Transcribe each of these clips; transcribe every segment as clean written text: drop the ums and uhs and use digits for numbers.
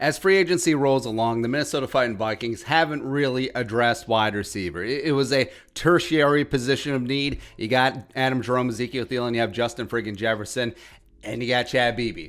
As free agency rolls along, the Minnesota Vikings haven't really addressed wide receiver. It was a tertiary position of need. You got Adam Jerome, Ezekiel Thielen, you have Justin friggin' Jefferson, and you got Chad Beebe,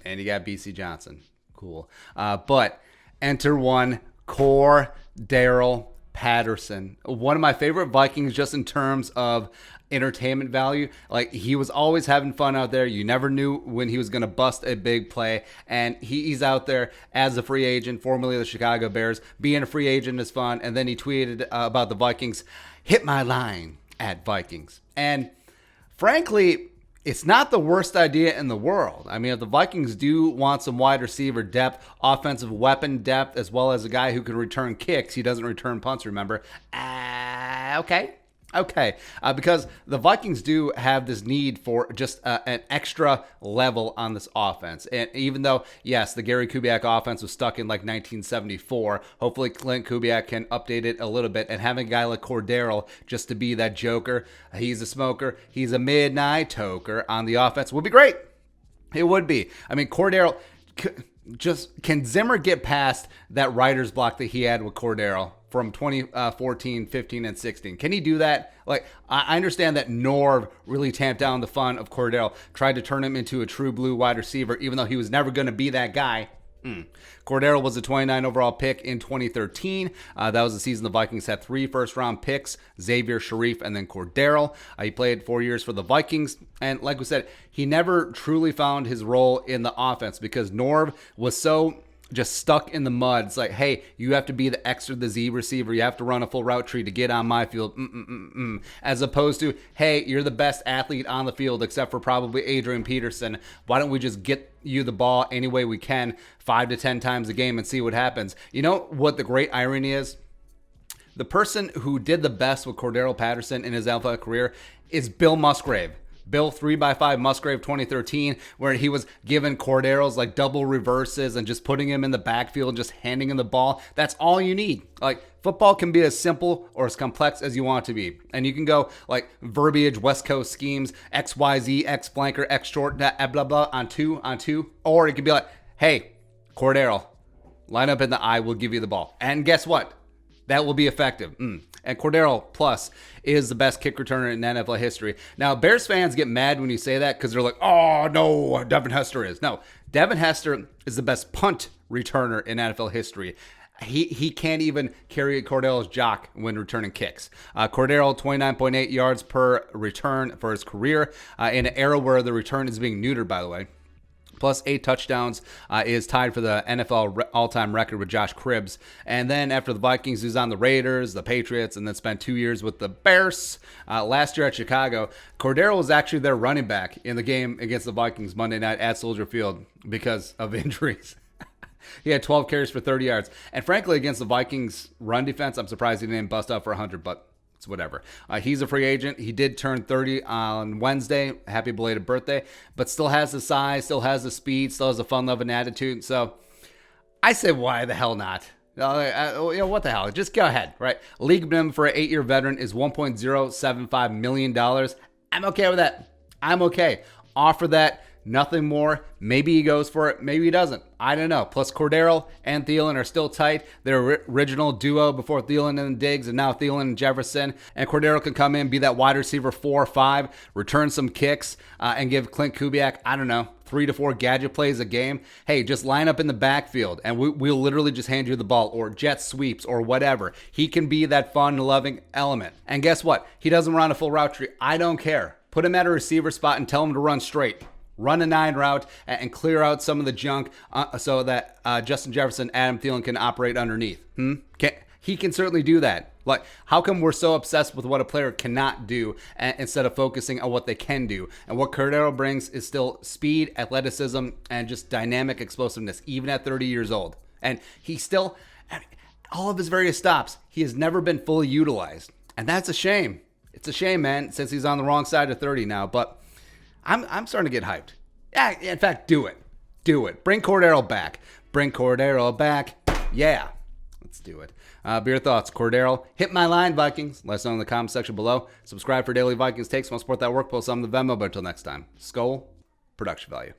and you got BC Johnson. Cool. But enter one, Cordarrelle Patterson. One of my favorite Vikings just in terms of entertainment value. Like, he was always having fun out there. You never knew when he was going to bust a big play. And he's out there as a free agent, formerly of the Chicago Bears. Being a free agent is fun. And then he tweeted about the Vikings, hit my line at Vikings. And frankly, it's not the worst idea in the world. I mean, if the Vikings do want some wide receiver depth, offensive weapon depth, as well as a guy who can return kicks, he doesn't return punts, remember? Okay. Because the Vikings do have this need for just an extra level on this offense. And even though, yes, the Gary Kubiak offense was stuck in like 1974, hopefully Clint Kubiak can update it a little bit. And having a guy like Cordarrelle just to be that joker, he's a smoker, he's a midnight toker on the offense would be great. It would be. I mean, Cordarrelle, can Zimmer get past that writer's block that he had with Cordarrelle from 2014, 15, and 16? Can he do that? Like, I understand that Norv really tamped down the fun of Cordarrelle, tried to turn him into a true blue wide receiver, even though he was never going to be that guy. Cordarrelle was a 29 overall pick in 2013. That was the season the Vikings had 3 first-round picks, Xavier, Sharif, and then Cordarrelle. He played 4 years for the Vikings. And like we said, he never truly found his role in the offense because Norv was so just stuck in the mud. It's like, hey, you have to be the X or the Z receiver. You have to run a full route tree to get on my field. As opposed to, hey, you're the best athlete on the field except for probably Adrian Peterson. Why don't we just get you the ball any way we can 5 to 10 times a game and see what happens? You know what the great irony is? The person who did the best with Cordarrelle Patterson in his NFL career is Bill Musgrave. Bill 3x5 Musgrave 2013, where he was giving Cordarrelle's like double reverses and just putting him in the backfield and just handing him the ball. That's all you need. Like, football can be as simple or as complex as you want it to be. And you can go like verbiage, West Coast schemes, XYZ, X blanker, X short, blah, blah, on two. Or it could be like, hey, Cordarrelle, line up in the eye, we'll give you the ball. And guess what? That will be effective. And Cordarrelle Plus is the best kick returner in NFL history. Now, Bears fans get mad when you say that because they're like, oh, no, Devin Hester is. No, Devin Hester is the best punt returner in NFL history. He can't even carry Cordarrelle's jock when returning kicks. Cordarrelle, 29.8 yards per return for his career in an era where the return is being neutered, by the way. Plus 8 touchdowns, is tied for the NFL all-time record with Josh Cribbs. And then after the Vikings, he was on the Raiders, the Patriots, and then spent 2 years with the Bears. Last year at Chicago, Cordarrelle was actually their running back in the game against the Vikings Monday night at Soldier Field because of injuries. He had 12 carries for 30 yards. And frankly, against the Vikings run defense, I'm surprised he didn't bust out for 100, but it's whatever. He's a free agent. He did turn 30 on Wednesday. Happy belated birthday. But still has the size, still has the speed, still has a fun-loving attitude. So I say, why the hell not? What the hell? Just go ahead, right? League minimum for an 8-year veteran is $1.075 million. I'm okay with that. I'm okay. Offer that. Nothing more. Maybe he goes for it. Maybe he doesn't. I don't know. Plus, Cordarrelle and Thielen are still tight. Their original duo before Thielen and Diggs, and now Thielen and Jefferson. And Cordarrelle can come in, be that wide receiver 4 or 5, return some kicks, and give Clint Kubiak, 3 to 4 gadget plays a game. Hey, just line up in the backfield, and we'll literally just hand you the ball, or jet sweeps, or whatever. He can be that fun-loving element. And guess what? He doesn't run a full route tree. I don't care. Put him at a receiver spot and tell him to run straight. Run a 9 route and clear out some of the junk so that Justin Jefferson, Adam Thielen can operate underneath. He can certainly do that. Like, how come we're so obsessed with what a player cannot do instead of focusing on what they can do? And what Cordarrelle brings is still speed, athleticism, and just dynamic explosiveness, even at 30 years old. And he still, all of his various stops, he has never been fully utilized. And that's a shame. It's a shame, man, since he's on the wrong side of 30 now. But I'm starting to get hyped. Yeah, in fact, do it. Do it. Bring Cordarrelle back. Bring Cordarrelle back. Yeah. Let's do it. Be your thoughts. Cordarrelle, hit my line, Vikings. Let us know in the comment section below. Subscribe for daily Vikings takes. Want to support that work post on the Venmo. But until next time, Skull, production value.